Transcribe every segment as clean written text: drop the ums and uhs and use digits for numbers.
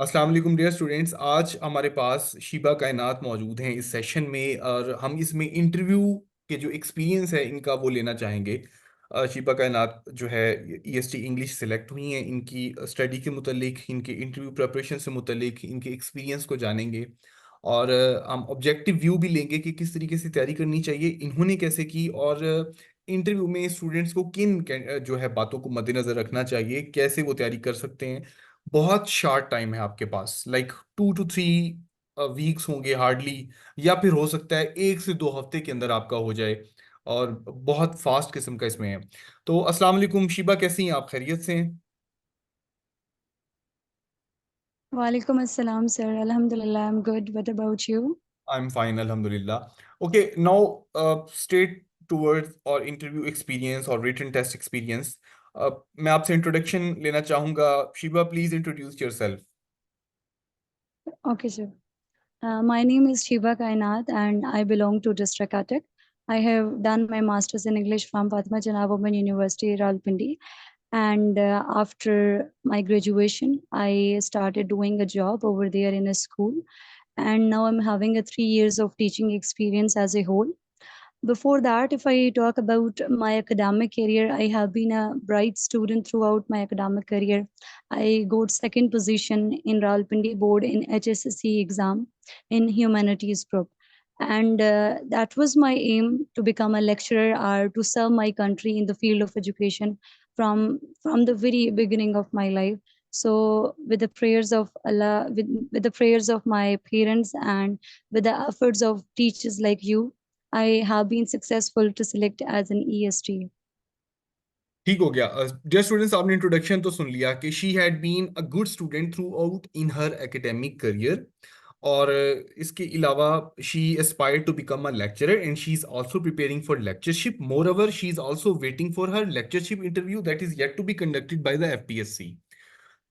अस्सलाम वालेकुम dear students. आज हमारे पास शीबा कायनात मौजूद हैं इस सेशन में, और हम इसमें इंटरव्यू के जो एक्सपीरियंस है इनका वो लेना चाहेंगे। शीबा कायनात जो है ईएसटी इंग्लिश सेलेक्ट हुई हैं। इनकी स्टडी के मुतालिक, इनके इंटरव्यू प्रिपरेशन से मुतालिक, इनके एक्सपीरियंस को जानेंगे। और हम ऑब्जेक्टिव व्यू भी लेंगे कि किस तरीके से तैयारी करनी चाहिए, इन्होंने कैसे की, और इंटरव्यू में स्टूडेंट्स को जो है बातों को मद्देनजर रखना चाहिए, कैसे वो तैयारी कर सकते हैं। बहुत शार्ट टाइम है आपके पास, लाइक 2 to 3 वीक्स होंगे हार्डली, या फिर हो सकता है 1 से 2 हफ्ते के अंदर आपका हो जाए। और बहुत फास्ट किस्म का इसमें है। तो अस्सलाम वालेकुम शीबा, कैसी हैं आप? खैरियत से हैं? Walaikum assalam, sir. Alhamdulillah, I'm good. What about you? I am fine अल्हम्दुलिल्लाह। Okay, now straight towards our interview experience और रिटन टेस्ट एक्सपीरियंस। मैं आपसे इंट्रोडक्शन लेना चाहूँगा। Sheeba, please introduce yourself. Okay, sir. My name is Shiva Kainat and I belong to District Attic. I have done my master's in English from Fatima Janab Women University, Rawalpindi. And after my graduation, I started doing a job over there in a school. And now I'm having a 3 years of teaching experience as a whole. Before that, if I talk about my academic career, I have been a bright student throughout my academic career. I got second position in Rawalpindi board in HSSC exam in humanities group. And that was my aim to become a lecturer or to serve my country in the field of education from the very beginning of my life. So with the prayers of Allah, with the prayers of my parents and with the efforts of teachers like you, I have been successful to select as an EST. ठीक हो गया। Dear students, आपने introduction तो सुन लिया कि she had been a good student through in her academic career. और इसके अलावा she aspired to become a lecturer and she is also preparing for lectureship. Moreover, she is also waiting for her lectureship interview that is yet to be conducted by the FPSC.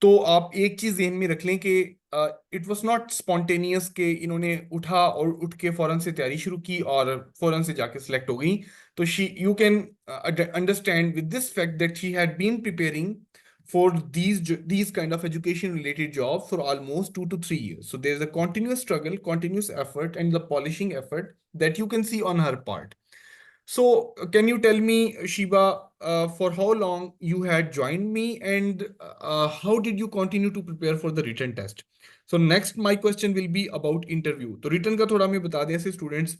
तो आप एक चीज ध्यान में रख लें कि it was not spontaneous कि इन्होंने उठा और उठ के फौरन से तैयारी शुरू की और फौरन से जाके सिलेक्ट हो गई। तो she you can understand with this fact that she had been preparing for these kind of education related jobs for almost 2 to 3 years. So there's a continuous struggle, continuous effort, and the polishing effort that you can see on her part. So, can you tell me, Shiba, for how long you had joined me, and how did you continue to prepare for the written test? So, next my question will be about interview. तो written का थोड़ा मैं बता दें ऐसे students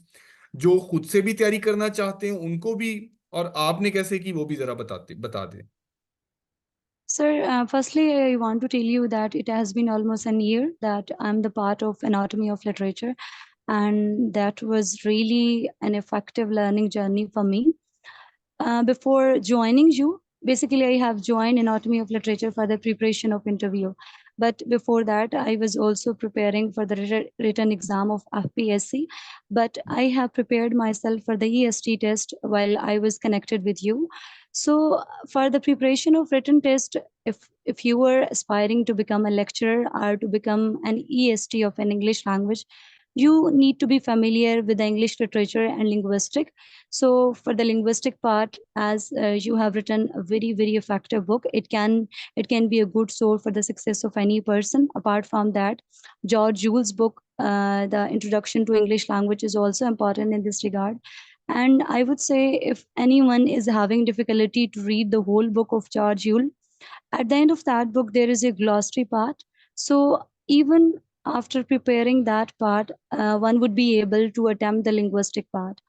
जो खुद से भी तैयारी करना चाहते हैं उनको भी, और आपने कैसे की वो भी जरा बता दें। Sir, firstly, I want to tell you that it has been almost a year that I'm the part of Anatomy of Literature, and that was really an effective learning journey for me. Before joining you, basically, I have joined Anatomy of Literature for the preparation of interview. But before that, I was also preparing for the written exam of FPSC. But I have prepared myself for the EST test while I was connected with you. So for the preparation of written test, if you were aspiring to become a lecturer or to become an EST of an English language, you need to be familiar with the English literature and linguistic. So for the linguistic part, as you have written a very effective book, it can be a good source for the success of any person. Apart from that, George Jules' book, the Introduction to English Language, is also important in this regard. And I would say if anyone is having difficulty to read the whole book of George Jules, at the end of that book there is a glossary part. So even after preparing that part, one would be able to attempt the linguistic part.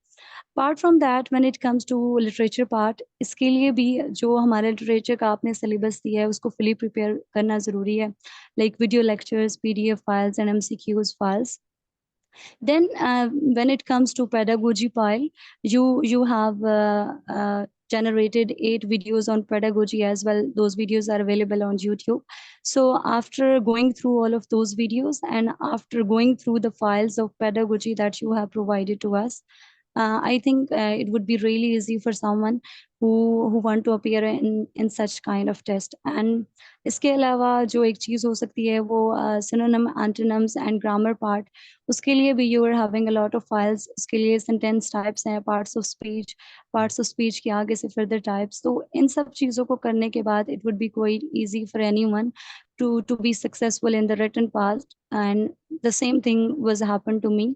Apart from that, when it comes to literature part, इसके लिए भी जो हमारे literature का आपने syllabus दिया है उसको fully prepare करना ज़रूरी है, like video lectures, PDF files and MCQs files. Then when it comes to pedagogy pile, you have generated 8 videos on pedagogy as well. Those videos are available on YouTube. So after going through all of those videos and after going through the files of pedagogy that you have provided to us, I think it would be really easy for someone who want to appear in such kind of test. And इसके अलावा जो एक चीज़ हो सकती है वो synonym, antonyms and grammar part, उसके लिए भी you are having a lot of files. उसके लिए sentence types हैं, parts of speech के आगे से further types. तो इन सब चीज़ों को करने के बाद it would be quite easy for anyone to be successful in the written part. And the same thing was happened to me,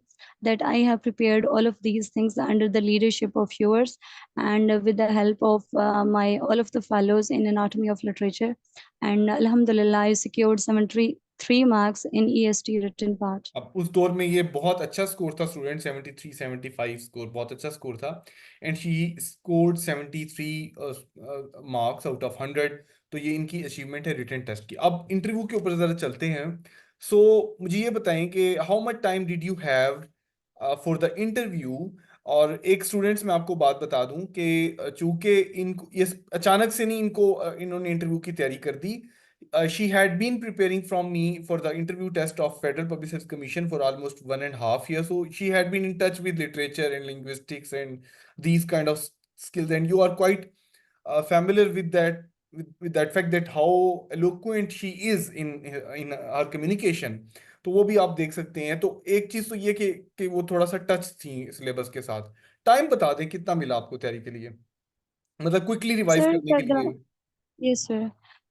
that I have prepared all of these things under the leadership of yours, and with the help of my all of the fellows in anatomy of literature. And alhamdulillah, I secured 73 marks in EST written part. अब उस दौर में ये बहुत अच्छा score था student, 73 75 score बहुत अच्छा स्कोर था। And she scored 73 marks out of 100। तो ये इनकी अचीवमेंट है रिटन टेस्ट की। अब इंटरव्यू के ऊपर ज़रा चलते हैं। सो मुझे ये बताएं कि how much time did you have for the interview. और एक स्टूडेंट्स मैं आपको बात बता दूं कि चूंकि इनको ये अचानक से नहीं, इनको इन्होंने इंटरव्यू की तैयारी कर दी। She had been preparing from me for the interview test of Federal Public Service Commission for almost 1.5 years. So she had been in touch with literature and linguistics and these kind of skills. And you are quite familiar with that, with that fact that how eloquent she is in her communication. तो वो भी आप देख सकते हैं। तो एक चीज तो ये कि वो थोड़ा सा टच थी सिलेबस के साथ। टाइम बता दें कितना मिला आपको तैयारी के लिए, मतलब क्विकली रिवाइज Sir, करने के लिए। yes, sir.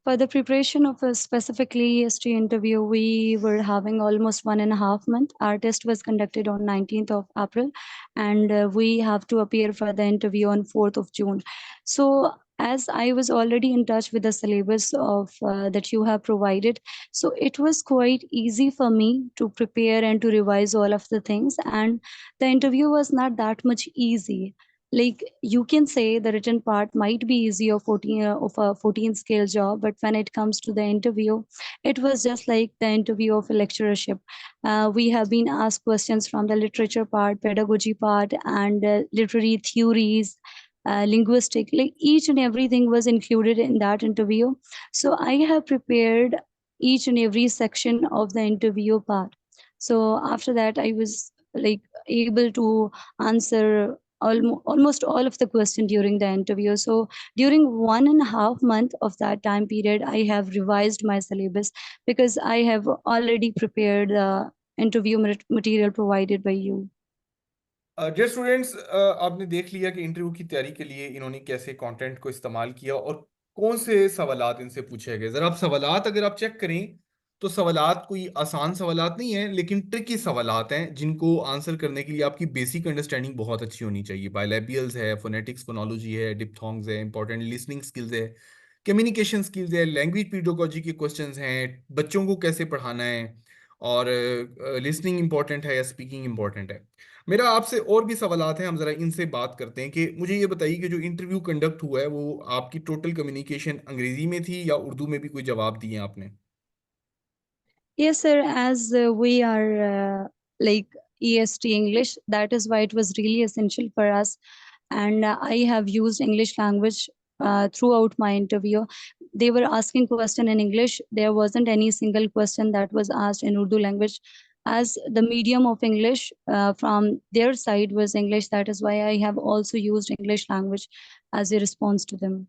For the preparation of a specifically EST interview, we were having almost 1.5 month. Our test was conducted on 19th of April, and we have to appear for the interview on 4th of June. So, as I was already in touch with the syllabus of that you have provided, so it was quite easy for me to prepare and to revise all of the things. And the interview was not that much easy. Like, you can say the written part might be easy of 14 of a 14 scale job, but when it comes to the interview, it was just like the interview of a lecturership. We have been asked questions from the literature part, pedagogy part, and literary theories, linguistic, like each and everything was included in that interview. So I have prepared each and every section of the interview part. So after that, I was like able to answer almost all of the question during the interview. So during 1.5 month of that time period, I have revised my syllabus because I have already prepared the interview material provided by you. Dear students, आपने देख लिया कि interview की तैयारी के लिए इन्होंने कैसे कंटेंट को इस्तेमाल किया और कौन से सवालात इनसे पूछे गए। ज़रा आप सवालात अगर आप चेक करें तो सवालात कोई आसान सवालात नहीं है, लेकिन ट्रिकी सवालात हैं जिनको आंसर करने के लिए आपकी बेसिक अंडरस्टैंडिंग बहुत अच्छी होनी चाहिए। बायलैबियल्स है, फोनेटिक्स, फोनोलॉजी है, डिप्थोंग्स है, इंपॉर्टेंट लिसनिंग स्किल्स है, कम्युनिकेशन स्किल्स है, लैंग्वेज पीडोलॉजी के क्वेश्चंस हैं, बच्चों को कैसे पढ़ाना है, और लिसनिंग इंपॉर्टेंट है या स्पीकिंग इंपॉर्टेंट है। मेरा आपसे और भी सवालात हैं, हम जरा इनसे बात करते हैं कि मुझे ये बताइए कि जो इंटरव्यू कंडक्ट हुआ है वो आपकी टोटल कम्युनिकेशन अंग्रेजी में थी या उर्दू में भी कोई जवाब दिए आपने। Yes, sir. As we are like EST English, that is why it was really essential for us. And I have used English language throughout my interview. They were asking question in English. There wasn't any single question that was asked in Urdu language. As the medium of English from their side was English, that is why I have also used English language as a response to them.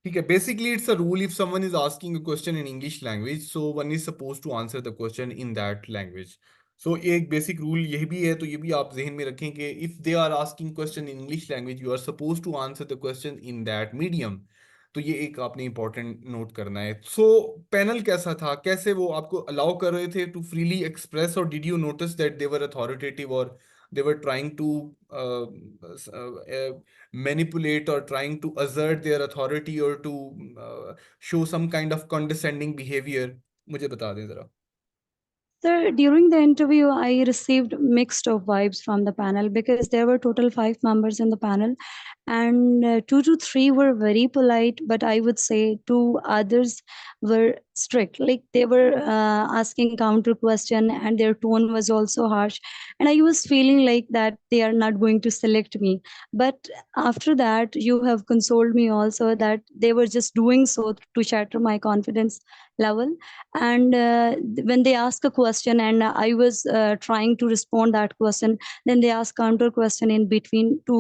ठीक है, basically it's a rule, if someone is asking a question in English language so one is suppose to answer the question in that language. So एक basic rule यही भी है, तो ये भी आप जहन में रखें कि if they are asking question in English language you are suppose to answer the question in that medium. तो ये एक आपने इंपॉर्टेंट नोट करना है। सो पैनल कैसा था, कैसे वो आपको अलाउ कर रहे थे टू फ्रीली एक्सप्रेस, और did you notice that they were authoritative और they were trying to manipulate or trying to assert their authority or to show some kind of condescending behavior? मुझे बता दें जरा। Sir, during the interview, I received mixed of vibes from the panel because there were total 5 members in the panel, and 2 to 3 were very polite, but I would say 2 others were strict. Like, they were asking counter question, and their tone was also harsh, and I was feeling like that they are not going to select me. But after that, you have consoled me also that they were just doing so to shatter my confidence level. And when they ask a question and I was trying to respond that question, then they ask counter question in between to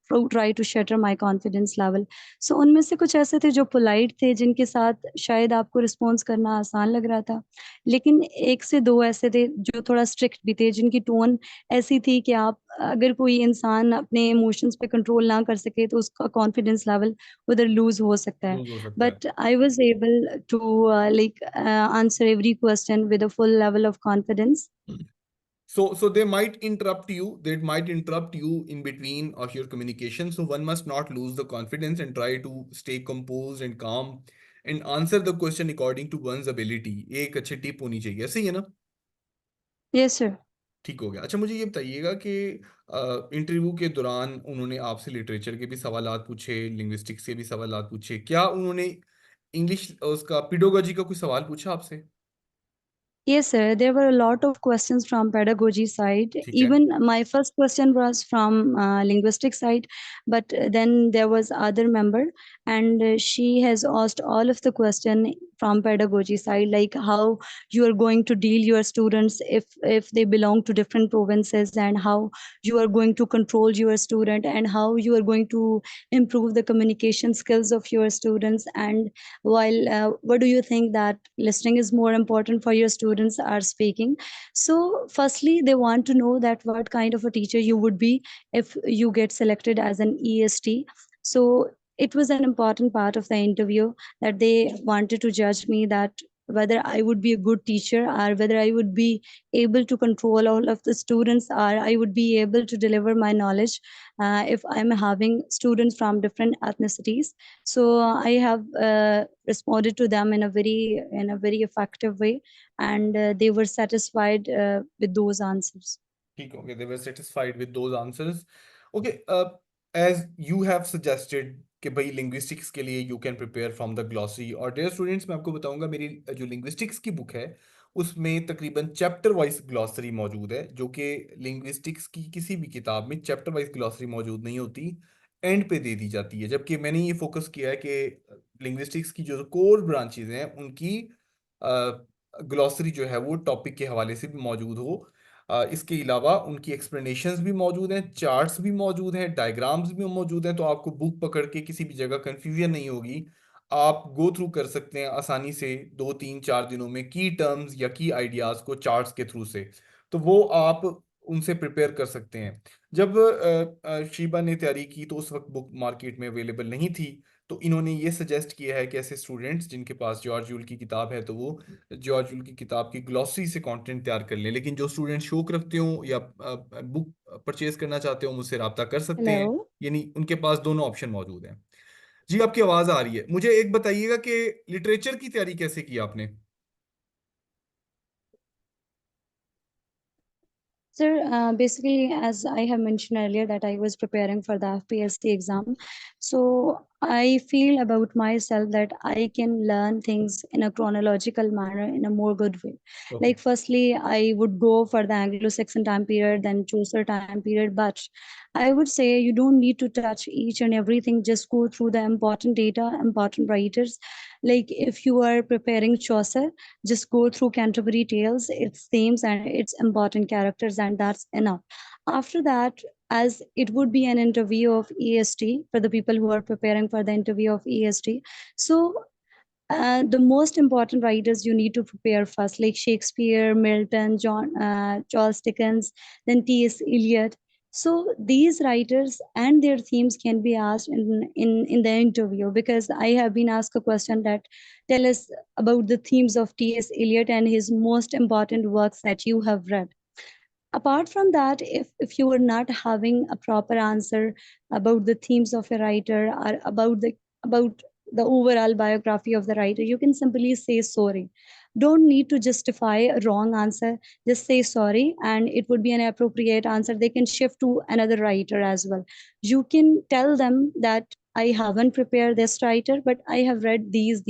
try to shatter my confidence level. So उनमें से कुछ ऐसे थे जो polite थे, जिनके साथ शायद आपको response करना आसान लग रहा था, लेकिन एक से दो ऐसे थे जो थोड़ा strict भी थे, जिनकी tone ऐसी थी कि आप अगर कोई इंसान अपने emotions पे control ना कर सके तो उसका confidence level उधर lose हो सकता है. लूज हो सकता है. But I was able to answer every question with a full level of confidence. So they might interrupt you. They might interrupt you in between of your communication. So one must not lose the confidence and try to stay composed and calm and answer the question according to one's ability. ये एक अच्छी tip होनी चाहिए, सही है ना? Yes, sir. ठीक हो गया. अच्छा, मुझे ये बताइएगा कि इंटरव्यू के दौरान उन्होंने आपसे लिटरेचर के भी सवालात पूछे, लिंग्विस्टिक्स के भी सवालात पूछे. क्या उन्होंने इंग्लिश उसका पिडोलॉजी का कोई सवाल पूछा आपसे? Yes, sir. There were a lot of questions from pedagogy side. ठीक है. Even my first question was from linguistic side, but then there was other member, and she has asked all of the question from pedagogy side, like how you are going to deal your students if they belong to different provinces, and how you are going to control your student, and how you are going to improve the communication skills of your students, and while what do you think that listening is more important for your students are speaking. So firstly they want to know that what kind of a teacher you would be if you get selected as an est. So it was an important part of the interview that they wanted to judge me, that whether I would be a good teacher, or whether I would be able to control all of the students, or I would be able to deliver my knowledge if I'm having students from different ethnicities. So I have responded to them in a very effective way, and they were satisfied with those answers. ठीक हो गया. They were satisfied with those answers. Okay, as you have suggested कि भाई linguistics के लिए you can prepare from the glossary. और dear students, मैं आपको बताऊंगा मेरी जो linguistics की बुक है उसमें तकरीबन चैप्टर वाइज ग्लॉसरी मौजूद है, जो कि लिंग्विस्टिक्स की किसी भी किताब में चैप्टर वाइज ग्लॉसरी मौजूद नहीं होती, एंड पे दे दी जाती है. जबकि मैंने ये फोकस किया है कि लिंग्विस्टिक्स की जो कोर ब्रांचेज हैं उनकी ग्लॉसरी जो है वो टॉपिक के हवाले से भी मौजूद हो. इसके अलावा उनकी एक्सप्लेनेशंस भी मौजूद हैं, चार्ट्स भी मौजूद हैं, डायग्राम्स भी मौजूद हैं, तो आपको बुक पकड़ के किसी भी जगह कंफ्यूजन नहीं होगी. आप गो थ्रू कर सकते हैं आसानी से 2 3 4 दिनों में की टर्म्स या की आइडियाज को चार्ट्स के थ्रू से. तो वो आप उनसे प्रिपेयर कर सकते हैं. जब शीबा ने तैयारी की तो उस वक्त बुक मार्केट में अवेलेबल नहीं थी, तो इन्होंने ये सजेस्ट किया है कि ऐसे स्टूडेंट्स जिनके पास जॉर्ज यूल की किताब है तो वो जॉर्ज यूल की किताब की ग्लॉसरी से कंटेंट तैयार कर लें. लेकिन जो स्टूडेंट शौक रखते हो या बुक परचेज करना चाहते हो मुझसे रब्ता कर सकते हैं. Hello. यानी उनके पास दोनों ऑप्शन मौजूद हैं. जी, आपकी आवाज आ रही है. मुझे एक बताइएगा कि लिटरेचर की तैयारी कैसे की आपने? Sir, basically, as I have mentioned earlier, that I was preparing for the FPSC exam. So I feel about myself that I can learn things in a chronological manner in a more good way. Okay. Like, firstly, I would go for the Anglo-Saxon time period, then Chaucer time period. But I would say you don't need to touch each and everything. Just go through the important data, important writers. Like if you are preparing Chaucer, just go through Canterbury Tales, its themes and its important characters, and that's enough. After that, as it would be an interview of EST for the people who are preparing for the interview of EST. So the most important writers you need to prepare first, like Shakespeare, Milton, Charles Dickens, then T.S. Eliot. So these writers and their themes can be asked in the interview, because I have been asked a question that tell us about the themes of T.S. Eliot and his most important works that you have read. Apart from that, if you are not having a proper answer about the themes of a writer, or about the overall biography of the writer, you can simply say sorry. Don't need to justify a wrong answer. Just say sorry, and it would be an appropriate answer. They can shift to another writer as well. You can tell them that I haven't prepared this writer, but I have read these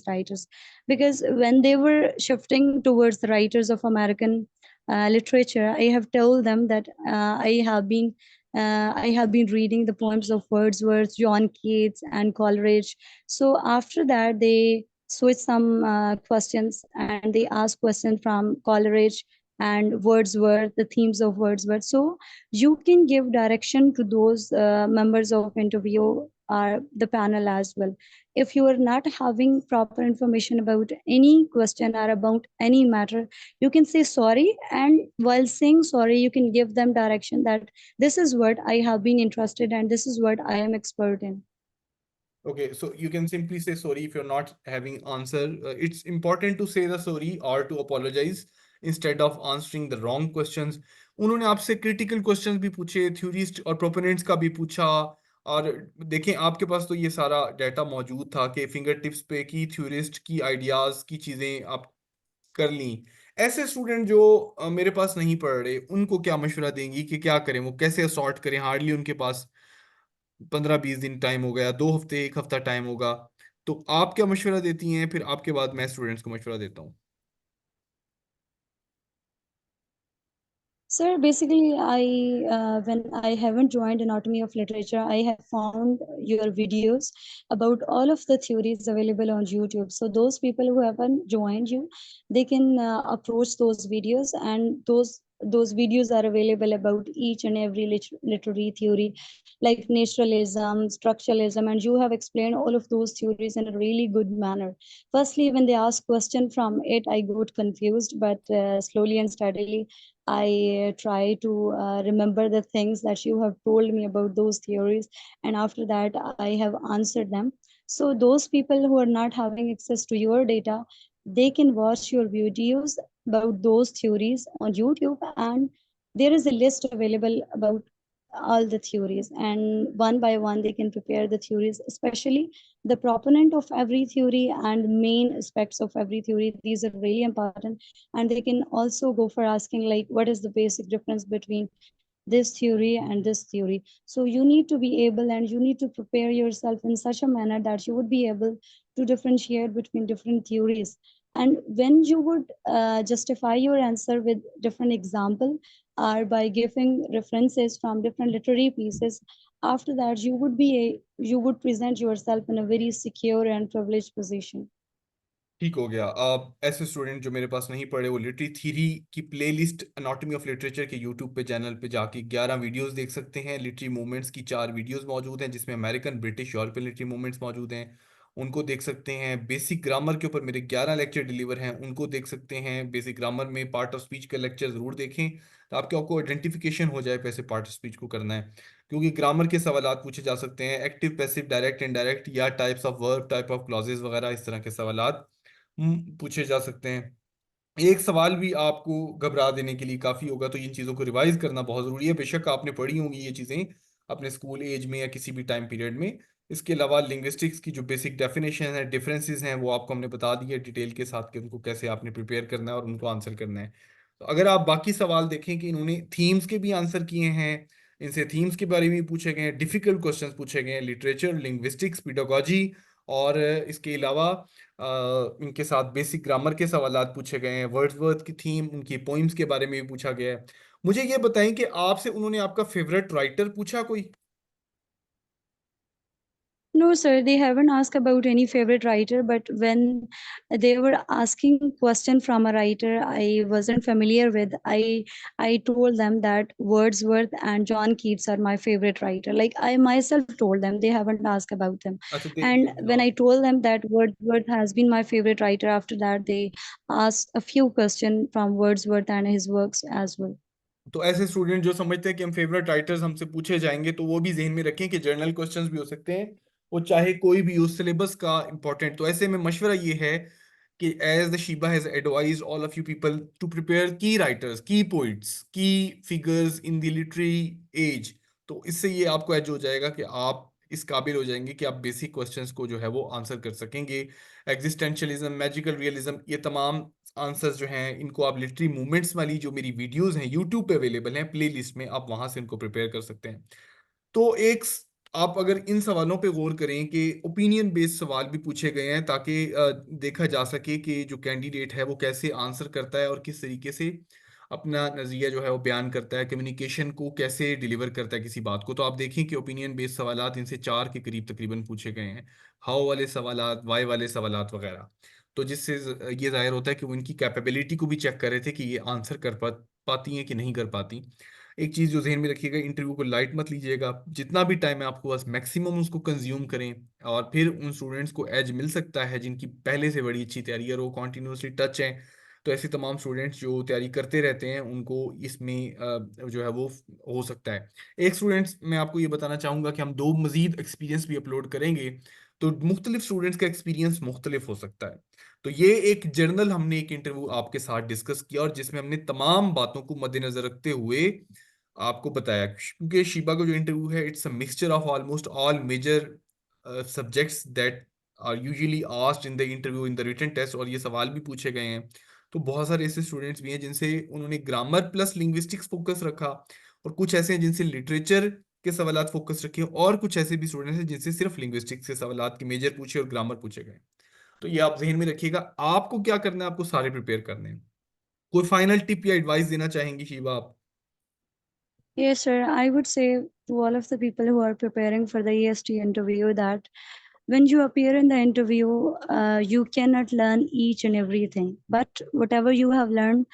writers. Because when they were shifting towards the writers of American literature, I have told them that I have been reading the poems of Wordsworth, John Keats, and Coleridge. So after that, they switch some questions and they ask questions from Coleridge, and Wordsworth, the themes of Wordsworth. So you can give direction to those members of interview or the panel as well. If you are not having proper information about any question or about any matter, you can say sorry, and while saying sorry, you can give them direction that this is what I have been interested and this is what I am expert in. Okay, so you can simply say sorry if you're not having answer. It's important to say the sorry or to apologize instead of answering the wrong questions. उन्होंने आपसे critical questions भी पूछे, theorist और proponents का भी पूछा। और देखें, आपके पास तो ये सारा डाटा मौजूद था कि फिंगर टिप्स पे की थ्योरिस्ट की आइडियाज की चीजें आप कर ली। ऐसे स्टूडेंट जो मेरे पास नहीं पढ़ रहे, उनको क्या मशवरा देंगी कि क्या करें, वो कैसे सॉर्ट करें? हार्डली उनके पास 15-20 दिन टाइम हो गया, 2 हफ्ते 1 हफ्ता टाइम होगा। तो आप क्या मशवरा देती हैं? फिर आपके बाद मैं स्टूडेंट्स को मशवरा देता हूँ। Sir, basically, when I haven't joined Anatomy of Literature, I have found your videos about all of the theories available on YouTube. So those people who haven't joined you, they can approach those videos, and those videos are available about each and every literary theory, like naturalism, structuralism, and you have explained all of those theories in a really good manner. Firstly, when they ask question from it, I got confused, but slowly and steadily I try to remember the things that you have told me about those theories, and after that, I have answered them. So, those people who are not having access to your data, they can watch your videos about those theories on YouTube, and there is a list available about all the theories, and one by one they can prepare the theories, especially the proponent of every theory and main aspects of every theory. These are really important, and they can also go for asking like what is the basic difference between this theory and this theory. So you need to be able, and you need to prepare yourself in such a manner that you would be able to differentiate between different theories. And when you would justify your answer with different example or by giving references from different literary pieces, after that you would present yourself in a very secure and privileged position. ठीक हो गया। अब ऐसे student जो मेरे पास नहीं पढ़े, वो लिटरी थ्योरी की प्लेलिस्ट एनाटॉमी ऑफ लिटरेचर के यूट्यूब पे चैनल पे जाके 11 वीडियोस देख सकते हैं। लिटरी मूवमेंट्स की 4 वीडियोस मौजूद हैं, जिसमें American, British, European literary movements मौजूद हैं, उनको देख सकते हैं। बेसिक ग्रामर के ऊपर मेरे 11 लेक्चर डिलीवर हैं, उनको देख सकते हैं। बेसिक ग्रामर में पार्ट ऑफ स्पीच का लेक्चर ज़रूर देखें, तो आपके आपको आइडेंटिफिकेशन हो जाए कैसे पार्ट ऑफ स्पीच को करना है। क्योंकि ग्रामर के सवालात पूछे जा सकते हैं, एक्टिव, पैसिव, डायरेक्ट, इनडायरेक्ट, या types of verb, type of clauses वगैरह, इस तरह के सवालात पूछे जा सकते हैं। एक सवाल भी आपको घबरा देने के लिए काफी होगा, तो इन चीजों को रिवाइज करना बहुत जरूरी है। बेशक आपने पढ़ी होंगी ये चीजें अपने स्कूल एज में या किसी भी टाइम पीरियड में। इसके अलावा लिंग्विस्टिक्स की जो बेसिक डेफिनेशन है, डिफरेंसेस हैं, वो आपको हमने बता दी है डिटेल के साथ कि उनको कैसे आपने प्रिपेयर करना है और उनको आंसर करना है। तो अगर आप बाकी सवाल देखें कि इन्होंने थीम्स के भी आंसर किए हैं, इनसे थीम्स के बारे में भी पूछे गए हैं, डिफिकल्ट क्वेश्चंस पूछे गए हैं, लिटरेचर, लिंग्विस्टिक्स, पेडागोजी, और इसके अलावा इनके साथ बेसिक ग्रामर के सवालात पूछे गए हैं। वर्ड्सवर्थ की थीम, उनकी पोइम्स के बारे में भी पूछा गया है। मुझे ये बताएं कि आपसे उन्होंने आपका फेवरेट राइटर पूछा कोई? No, sir, they haven't asked about any favorite writer, but when they were asking question from a writer I wasn't familiar with, I told them that Wordsworth and John Keats are my favorite writer. Like I myself told them, they haven't asked about them. अच्छा, And when I told them that Wordsworth has been my favorite writer, after that they asked a few questions from Wordsworth and his works as well. तो ऐसे student जो समझते हैं कि हम favourite writers हमसे पूछे जाएंगे, तो वो भी जहन में रखें कि जर्नल क्वेश्चंस भी हो सकते हैं, वो चाहे कोई भी हो, सिलेबस का इंपॉर्टेंट। तो ऐसे में मशवरा ये है कि as the Sheeba has advised all of you people to prepare की राइटर्स, की पोइट्स, की figures in the literary age. तो इससे ये आपको एज हो जाएगा कि आप इस काबिल हो जाएंगे कि आप बेसिक क्वेश्चंस को जो है वो आंसर कर सकेंगे। एग्जिस्टेंशलिज्म, मैजिकल रियलिज्म, ये तमाम आंसर्स जो हैं, इनको आप लिटरी मूवमेंट्स वाली जो मेरी वीडियोस हैं यूट्यूब पे अवेलेबल हैं प्ले लिस्ट में, आप वहां से इनको प्रिपेयर कर सकते हैं। तो आप अगर इन सवालों पे गौर करें कि ओपिनियन बेस्ड सवाल भी पूछे गए हैं, ताकि देखा जा सके कि जो कैंडिडेट है वो कैसे आंसर करता है और किस तरीके से अपना नजरिया जो है वो बयान करता है, कम्युनिकेशन को कैसे डिलीवर करता है किसी बात को। तो आप देखें कि ओपिनियन बेस्ड सवालात इनसे 4 के करीब तकरीबन पूछे गए हैं, हाउ वाले सवालात, वाई वाले सवालात वगैरह। तो जिससे ये जाहिर होता है कि वो इनकी कैपेबिलिटी को भी चेक कर रहे थे कि ये आंसर कर पाती हैं कि नहीं कर पाती। एक चीज़ जो जहन में रखिएगा, इंटरव्यू को लाइट मत लीजिएगा, जितना भी टाइम है आपको बस मैक्सिमम उसको कंज्यूम करें, और फिर उन स्टूडेंट्स को एज मिल सकता है जिनकी पहले से बड़ी अच्छी तैयारी है और वो कॉन्टीन्यूसली टच हैं। तो ऐसे तमाम स्टूडेंट्स जो तैयारी करते रहते हैं उनको इसमें जो है वो हो सकता है। एक स्टूडेंट्स मैं आपको ये बताना चाहूँगा कि हम दो मजीद एक्सपीरियंस भी अपलोड करेंगे, तो मुख्तलिफ स्टूडेंट्स का एक्सपीरियंस मुख्तलिफ हो सकता है। तो ये एक जर्नल हमने एक इंटरव्यू आपके साथ डिस्कस किया और जिसमें हमने तमाम बातों को मद्देनजर रखते हुए आपको बताया, क्योंकि शीबा का जो इंटरव्यू है it's a mixture of almost all major subjects that are usually asked in the interview in the written test, और ये सवाल भी पूछे गए हैं। तो बहुत सारे ऐसे स्टूडेंट्स भी हैं जिनसे उन्होंने ग्रामर प्लस लिंग्विस्टिक्स फोकस रखा, और कुछ ऐसे हैं जिनसे लिटरेचर के सवालात फोकस रखे, और कुछ ऐसे भी स्टूडेंट्स हैं जिनसे सिर्फ लिंग्विस्टिक्स के सवालात के मेजर पूछे और ग्रामर पूछे गए। तो ये आप जहन में रखिएगा। आपको क्या करना है, आपको सारे प्रिपेयर करने हैं। कोई फाइनल टिप या एडवाइस देना चाहेंगी शीबा आप? Yes, sir. I would say to all of the people who are preparing for the EST interview that when you appear in the interview, you cannot learn each and everything. But whatever you have learned,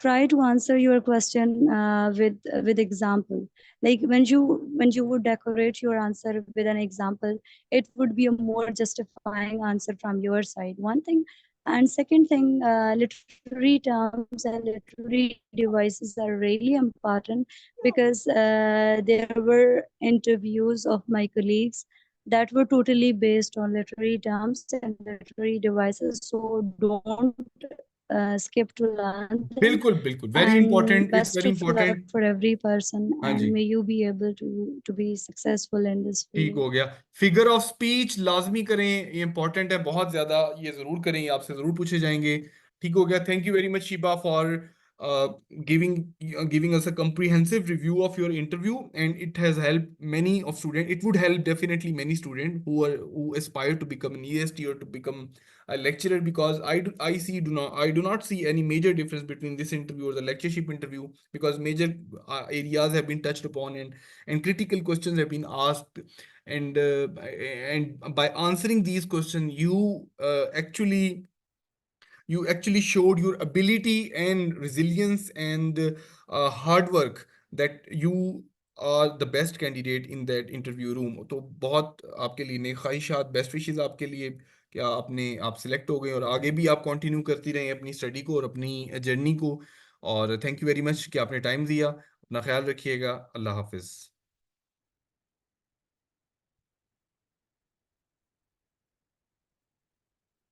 try to answer your question with example. Like when you would decorate your answer with an example, it would be a more justifying answer from your side. One thing. And second thing, literary terms and literary devices are really important because there were interviews of my colleagues that were totally based on literary terms and literary devices. So don't skip to learn them. बिल्कुल बिल्कुल, very And important, it's best very of luck important. for every person, हाँ and जी, may you be able to be successful in this ठीक field. हो गया। Figure of speech लाजमी करें, ये इंपॉर्टेंट है बहुत ज्यादा, ये जरूर करें, ये आपसे जरूर पूछे जाएंगे। ठीक हो गया। Thank you very much Shiba for giving giving us a comprehensive review of your interview, and it has helped many of student, it would help definitely many student who aspire to become an EST or to become a lecturer, because I do not see any major difference between this interview or the lectureship interview, because major areas have been touched upon, and critical questions have been asked, and by answering these questions you actually showed your ability and resilience and hard work, that you are the best candidate in that interview room। तो बहुत आपके लिए नेक ख्वाहिशात, best wishes आपके लिए कि आप select हो गए और आगे भी आप कंटिन्यू करती रहें अपनी स्टडी को और अपनी जर्नी को। और थैंक यू वेरी मच कि आपने टाइम दिया। अपना ख्याल रखिएगा। अल्लाह हाफिज़।